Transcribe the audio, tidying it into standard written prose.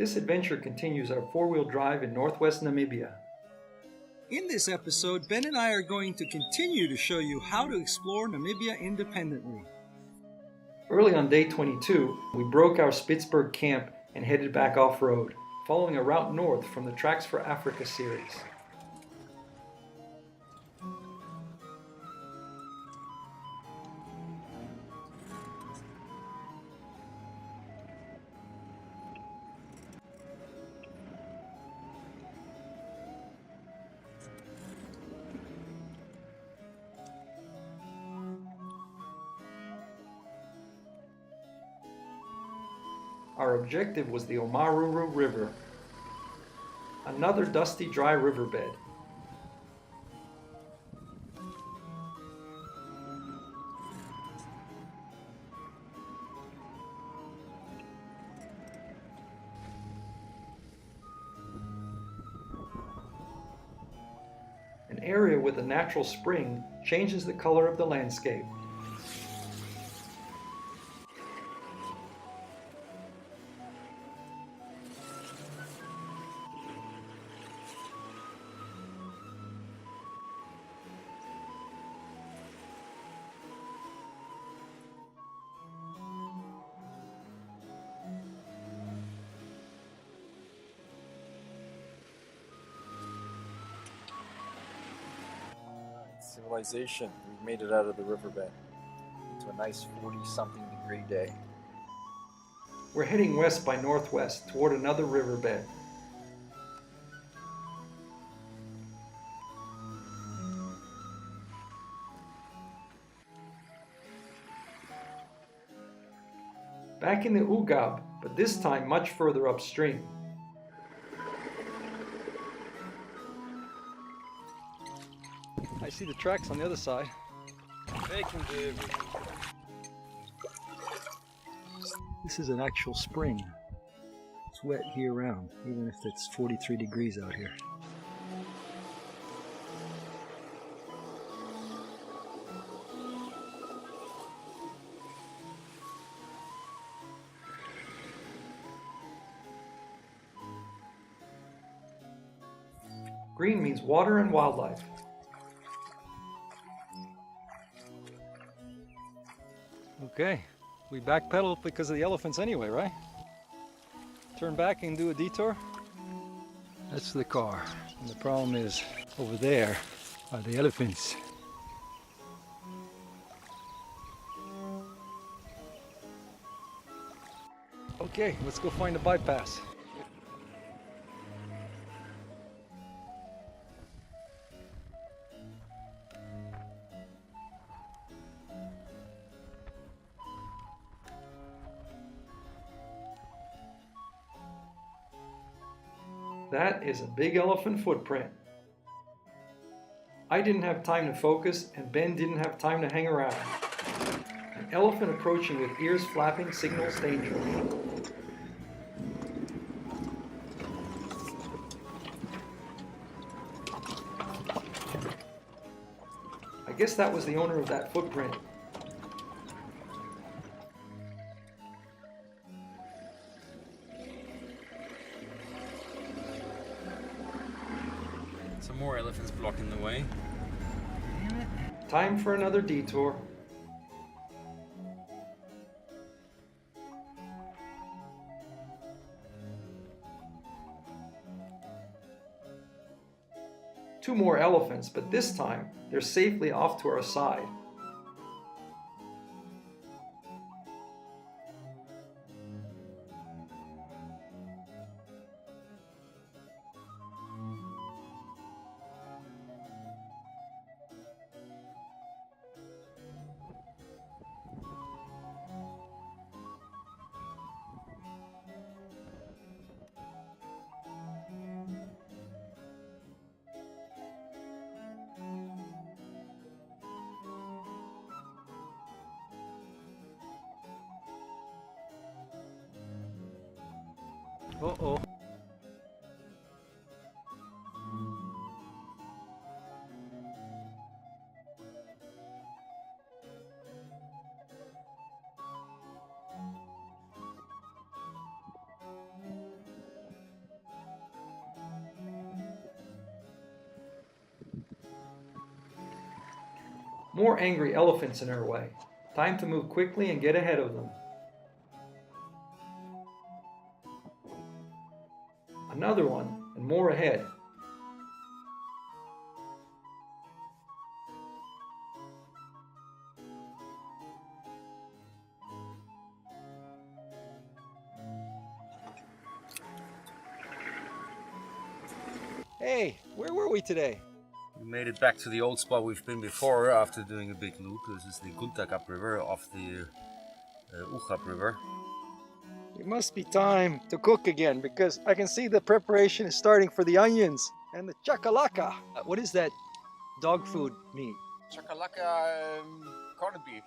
This adventure continues our four-wheel drive in northwest Namibia. In this episode, Ben and I are going to continue to show you how to explore Namibia independently. Early on day 22, we broke our Spitzkoppe camp and headed back off-road, following a route north from the Tracks for Africa series. Our objective was the Omaruru River, another dusty, dry riverbed. An area with a natural spring changes the color of the landscape. Civilization. We've made it out of the riverbed to a nice 40-something degree day. We're heading west by northwest toward another riverbed. Back in the Ugab, but this time much further upstream. I see the tracks on the other side. They can do everything. This is an actual spring. It's wet year-round, even if it's 43 degrees out here. Green means water and wildlife. Okay, we backpedal because of the elephants anyway, right? Turn back and do a detour. That's the car. And the problem is, over there are the elephants. Okay, let's go find a bypass. That is a big elephant footprint. I didn't have time to focus, and Ben didn't have time to hang around. An elephant approaching with ears flapping signals danger. I guess that was the owner of that footprint. Some more elephants blocking the way. Damn it. Time for another detour. Two more elephants, but this time they're safely off to our side. Uh-oh. More angry elephants in our way. Time to move quickly and get ahead of them. Another one, and more ahead. Hey, where were we today? We made it back to the old spot we've been before after doing a big loop. This is the Ugab River off the Ugab River. It must be time to cook again because I can see the preparation is starting for the onions and the chakalaka. What is that dog food meat? Chakalaka corned beef.